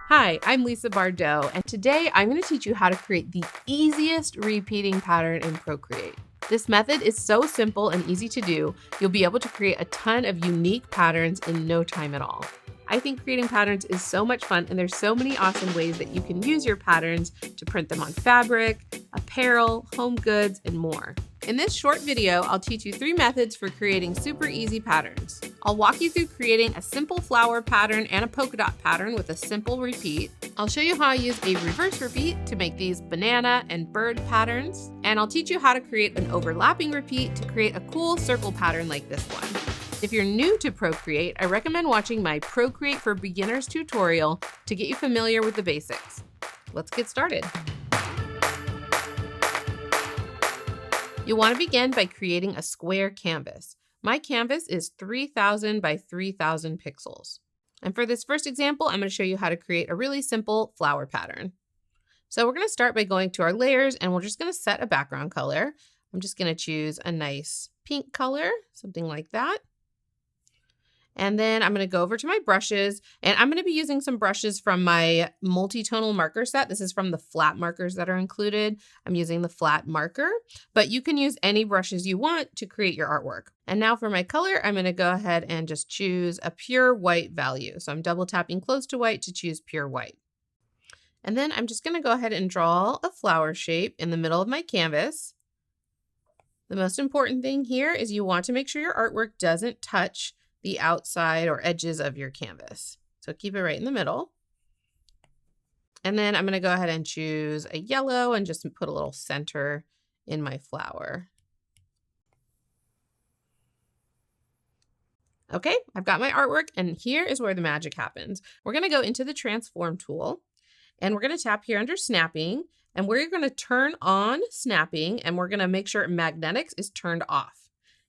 Hi, I'm Lisa Bardot, and today I'm going to teach you how to create the easiest repeating pattern in Procreate. This method is so simple and easy to do, you'll be able to create a ton of unique patterns in no time at all. I think creating patterns is so much fun, and there's so many awesome ways that you can use your patterns to print them on fabric, apparel, home goods, and more. In this short video, I'll teach you 3 methods for creating super easy patterns. I'll walk you through creating a simple flower pattern and a polka dot pattern with a simple repeat. I'll show you how I use a reverse repeat to make these banana and bird patterns. And I'll teach you how to create an overlapping repeat to create a cool circle pattern like this one. If you're new to Procreate, I recommend watching my Procreate for Beginners tutorial to get you familiar with the basics. Let's get started. You'll want to begin by creating a square canvas. My canvas is 3000 by 3000 pixels. And for this first example, I'm going to show you how to create a really simple flower pattern. So we're going to start by going to our layers, and we're just going to set a background color. I'm just going to choose a nice pink color, something like that. And then I'm going to go over to my brushes, and I'm going to be using some brushes from my multi-tonal marker set. This is from the flat markers that are included. I'm using the flat marker, but you can use any brushes you want to create your artwork. And now for my color, I'm going to go ahead and just choose a pure white value. So I'm double tapping close to white to choose pure white. And then I'm just going to go ahead and draw a flower shape in the middle of my canvas. The most important thing here is you want to make sure your artwork doesn't touch the outside or edges of your canvas. So keep it right in the middle. And then I'm going to go ahead and choose a yellow and just put a little center in my flower. Okay, I've got my artwork, and here is where the magic happens. We're going to go into the transform tool, and we're going to tap here under snapping, and we're going to turn on snapping, and we're going to make sure magnetics is turned off.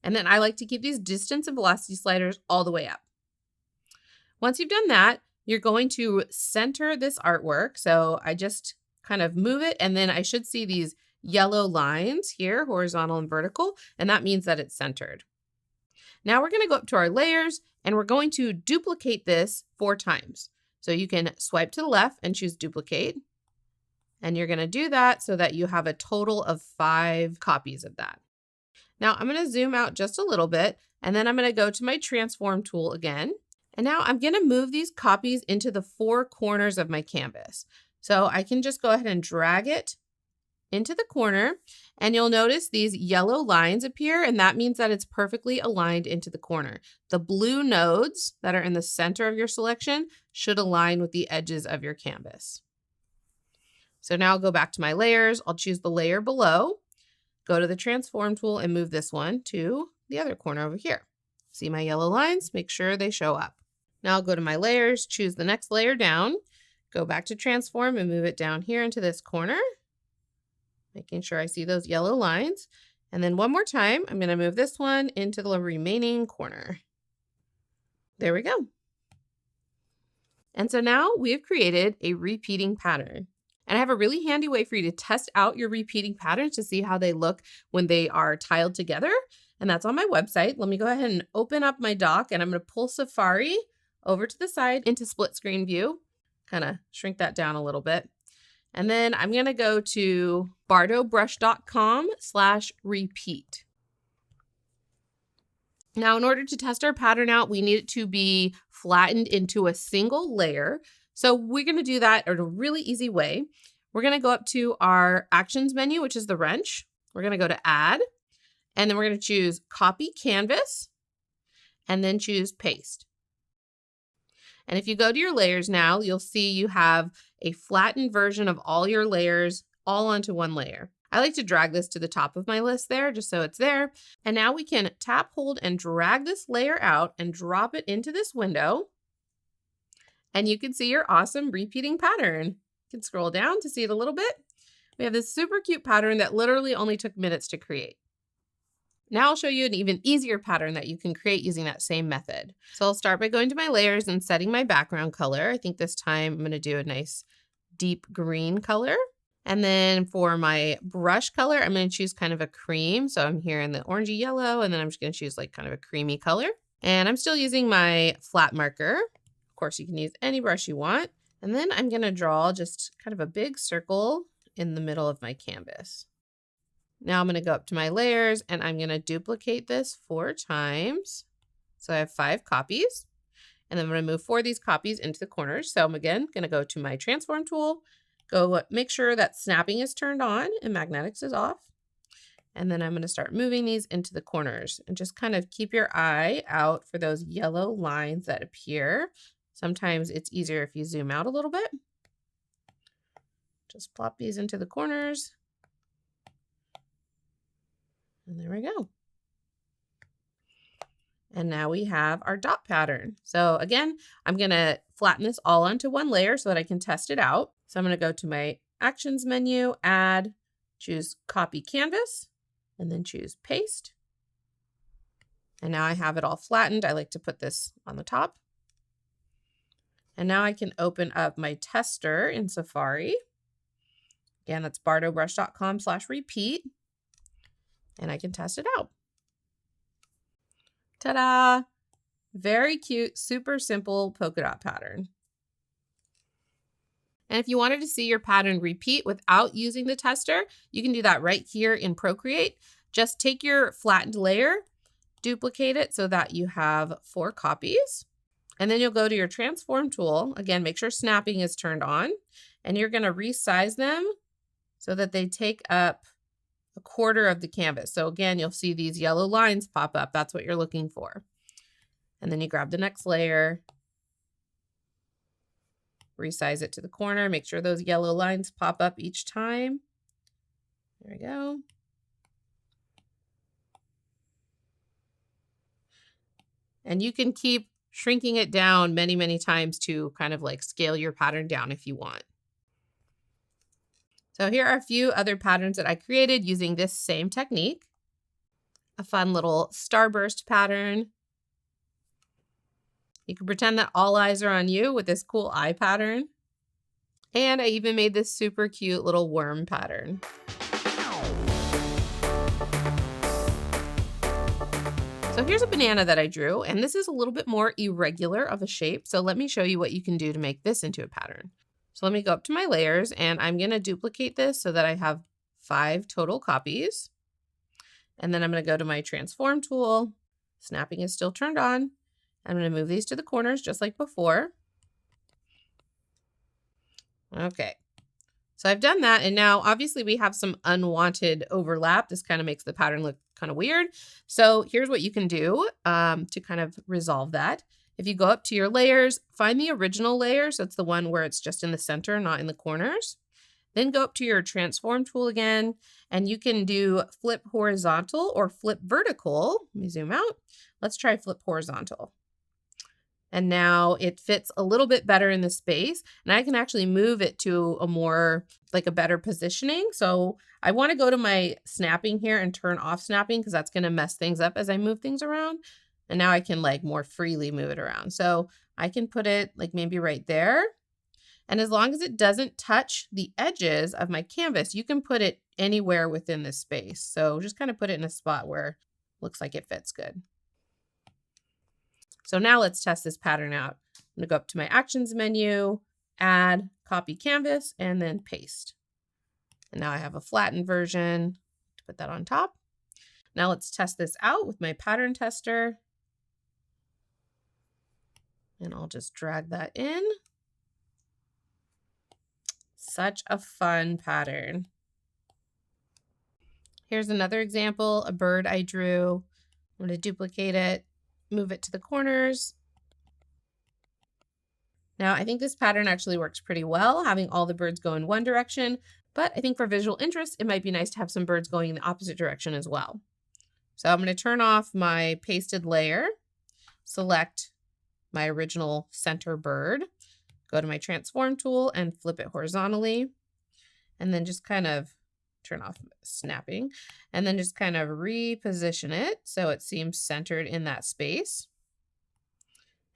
And then I like to keep these distance and velocity sliders all the way up. Once you've done that, you're going to center this artwork. So I just kind of move it, and then I should see these yellow lines here, horizontal and vertical, and that means that it's centered. Now we're going to go up to our layers, and we're going to duplicate this 4 times. So you can swipe to the left and choose duplicate. And you're going to do that so that you have a total of 5 copies of that. Now I'm going to zoom out just a little bit, and then I'm going to go to my transform tool again. And now I'm going to move these copies into the 4 corners of my canvas. So I can just go ahead and drag it into the corner, and you'll notice these yellow lines appear, and that means that it's perfectly aligned into the corner. The blue nodes that are in the center of your selection should align with the edges of your canvas. So now I'll go back to my layers. I'll choose the layer below. Go to the transform tool and move this one to the other corner over here. See my yellow lines? Make sure they show up. Now I'll go to my layers, choose the next layer down, go back to transform and move it down here into this corner, making sure I see those yellow lines. And then one more time, I'm going to move this one into the remaining corner. There we go. And so now we have created a repeating pattern. And I have a really handy way for you to test out your repeating patterns to see how they look when they are tiled together. And that's on my website. Let me go ahead and open up my dock, and I'm going to pull Safari over to the side into split screen view. Kind of shrink that down a little bit. And then I'm going to go to bardotbrush.com/repeat. Now, in order to test our pattern out, we need it to be flattened into a single layer. So we're going to do that in a really easy way. We're going to go up to our actions menu, which is the wrench. We're going to go to add, and then we're going to choose copy canvas, and then choose paste. And if you go to your layers now, you'll see you have a flattened version of all your layers all onto one layer. I like to drag this to the top of my list there, just so it's there. And now we can tap, hold, and drag this layer out and drop it into this window. And you can see your awesome repeating pattern. You can scroll down to see it a little bit. We have this super cute pattern that literally only took minutes to create. Now I'll show you an even easier pattern that you can create using that same method. So I'll start by going to my layers and setting my background color. I think this time I'm going to do a nice deep green color. And then for my brush color, I'm going to choose kind of a cream. So I'm here in the orangey yellow, and then I'm just going to choose like kind of a creamy color. And I'm still using my flat marker. Of course, you can use any brush you want. And then I'm going to draw just kind of a big circle in the middle of my canvas. Now I'm going to go up to my layers and I'm going to duplicate this 4 times. So I have 5 copies. And then I'm going to move 4 of these copies into the corners. So I'm again going to go to my transform tool, make sure that snapping is turned on and magnetics is off. And then I'm going to start moving these into the corners and just kind of keep your eye out for those yellow lines that appear. Sometimes it's easier if you zoom out a little bit. Just plop these into the corners. And there we go. And now we have our dot pattern. So again, I'm going to flatten this all onto one layer so that I can test it out. So I'm going to go to my actions menu, add, choose copy canvas, and then choose paste. And now I have it all flattened. I like to put this on the top. And now I can open up my tester in Safari. Again, that's bardobrush.com/repeat. And I can test it out. Ta-da! Very cute, super simple polka dot pattern. And if you wanted to see your pattern repeat without using the tester, you can do that right here in Procreate. Just take your flattened layer, duplicate it so that you have 4 copies. And then you'll go to your transform tool. Again, make sure snapping is turned on. And you're going to resize them so that they take up 1/4 of the canvas. So again, you'll see these yellow lines pop up. That's what you're looking for. And then you grab the next layer, resize it to the corner, make sure those yellow lines pop up each time. There we go. And you can keep shrinking it down many, many times to kind of like scale your pattern down if you want. So here are a few other patterns that I created using this same technique. A fun little starburst pattern. You can pretend that all eyes are on you with this cool eye pattern. And I even made this super cute little worm pattern. So here's a banana that I drew, and this is a little bit more irregular of a shape. So let me show you what you can do to make this into a pattern. So let me go up to my layers and I'm going to duplicate this so that I have 5 total copies. And then I'm going to go to my transform tool. Snapping is still turned on. I'm going to move these to the corners just like before. Okay. So I've done that. And now obviously we have some unwanted overlap. This kind of makes the pattern look kind of weird. So here's what you can do to kind of resolve that. If you go up to your layers, find the original layer. So it's the one where it's just in the center, not in the corners. Then go up to your transform tool again, and you can do flip horizontal or flip vertical. Let me zoom out. Let's try flip horizontal. And now it fits a little bit better in the space, and I can actually move it to a more, like a better positioning. So I want to go to my snapping here and turn off snapping because that's going to mess things up as I move things around. And now I can like more freely move it around. So I can put it like maybe right there. And as long as it doesn't touch the edges of my canvas, you can put it anywhere within this space. So just kind of put it in a spot where it looks like it fits good. So now let's test this pattern out. I'm going to go up to my actions menu, add, copy canvas, and then paste. And now I have a flattened version to put that on top. Now let's test this out with my pattern tester. And I'll just drag that in. Such a fun pattern. Here's another example, a bird I drew. I'm going to duplicate it, move it to the corners. Now, I think this pattern actually works pretty well, having all the birds go in one direction, but I think for visual interest, it might be nice to have some birds going in the opposite direction as well. So I'm going to turn off my pasted layer, select my original center bird, go to my transform tool and flip it horizontally, and then just kind of turn off snapping, and then just kind of reposition it so it seems centered in that space.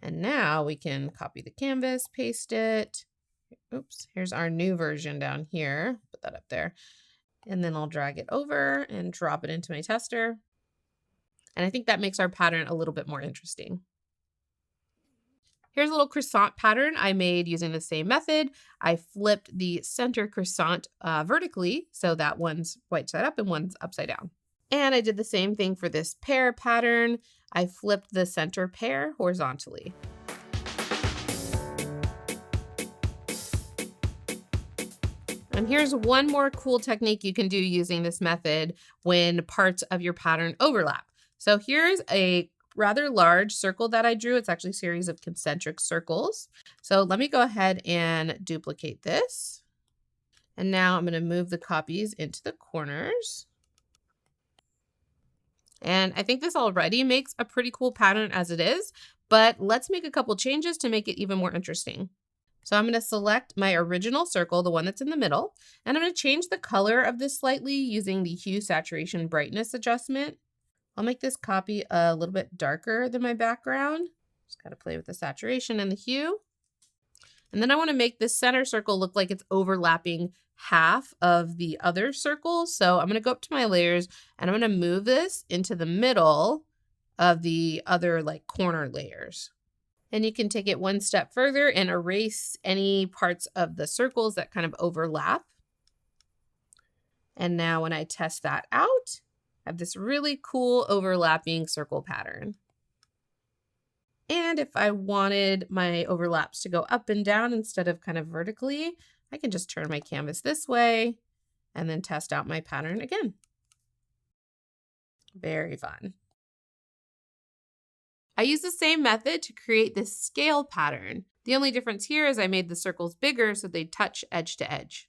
And now we can copy the canvas, paste it. Oops, here's our new version down here. Put that up there. And then I'll drag it over and drop it into my tester. And I think that makes our pattern a little bit more interesting. Here's a little croissant pattern I made using the same method. I flipped the center croissant vertically, so that one's right side up and one's upside down. And I did the same thing for this pear pattern. I flipped the center pear horizontally. And here's one more cool technique you can do using this method when parts of your pattern overlap. So here's a rather large circle that I drew. It's actually a series of concentric circles. So let me go ahead and duplicate this. And now I'm going to move the copies into the corners. And I think this already makes a pretty cool pattern as it is, but let's make a couple changes to make it even more interesting. So I'm going to select my original circle, the one that's in the middle, and I'm going to change the color of this slightly using the hue, saturation, brightness adjustment. I'll make this copy a little bit darker than my background. Just got to play with the saturation and the hue. And then I want to make this center circle look like it's overlapping half of the other circles. So I'm going to go up to my layers and I'm going to move this into the middle of the other like corner layers. And you can take it one step further and erase any parts of the circles that kind of overlap. And now when I test that out, I have this really cool overlapping circle pattern. And if I wanted my overlaps to go up and down instead of kind of vertically, I can just turn my canvas this way and then test out my pattern again. Very fun. I use the same method to create this scale pattern. The only difference here is I made the circles bigger so they touch edge to edge.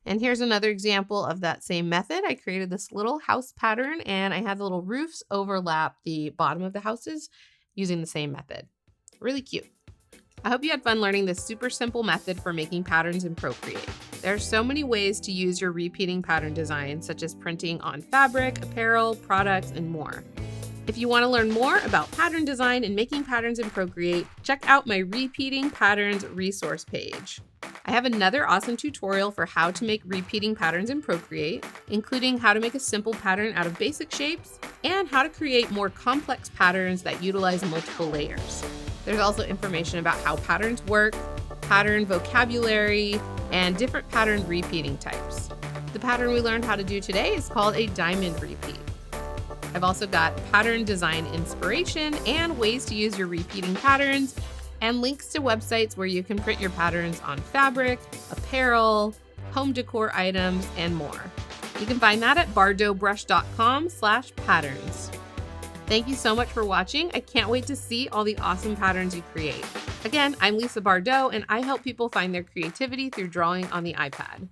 And here's another example of that same method. I created this little house pattern and I had the little roofs overlap the bottom of the houses using the same method. Really cute. I hope you had fun learning this super simple method for making patterns in Procreate. There are so many ways to use your repeating pattern design, such as printing on fabric, apparel, products, and more. If you want to learn more about pattern design and making patterns in Procreate, check out my Repeating Patterns resource page. I have another awesome tutorial for how to make repeating patterns in Procreate, including how to make a simple pattern out of basic shapes and how to create more complex patterns that utilize multiple layers. There's also information about how patterns work, pattern vocabulary, and different pattern repeating types. The pattern we learned how to do today is called a diamond repeat. I've also got pattern design inspiration and ways to use your repeating patterns, and links to websites where you can print your patterns on fabric, apparel, home decor items, and more. You can find that at bardotbrush.com/patterns. Thank you so much for watching. I can't wait to see all the awesome patterns you create. Again, I'm Lisa Bardot, and I help people find their creativity through drawing on the iPad.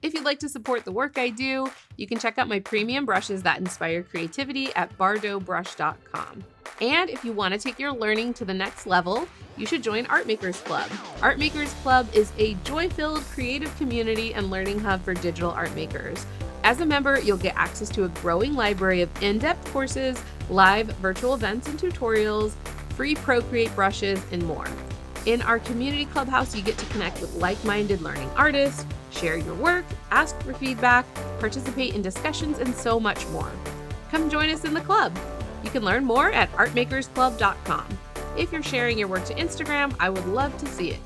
If you'd like to support the work I do, you can check out my premium brushes that inspire creativity at bardotbrush.com. And if you want to take your learning to the next level, you should join Art Makers Club. Art Makers Club is a joy-filled creative community and learning hub for digital art makers. As a member, you'll get access to a growing library of in-depth courses, live virtual events and tutorials, free Procreate brushes, and more. In our community clubhouse, you get to connect with like-minded learning artists, share your work, ask for feedback, participate in discussions, and so much more. Come join us in the club. You can learn more at artmakersclub.com. If you're sharing your work to Instagram, I would love to see it.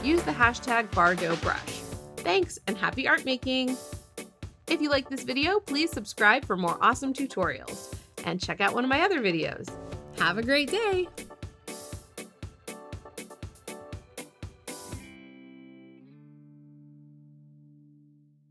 Use the hashtag #BardotBrush. Thanks and happy art making! If you like this video, please subscribe for more awesome tutorials and check out one of my other videos. Have a great day!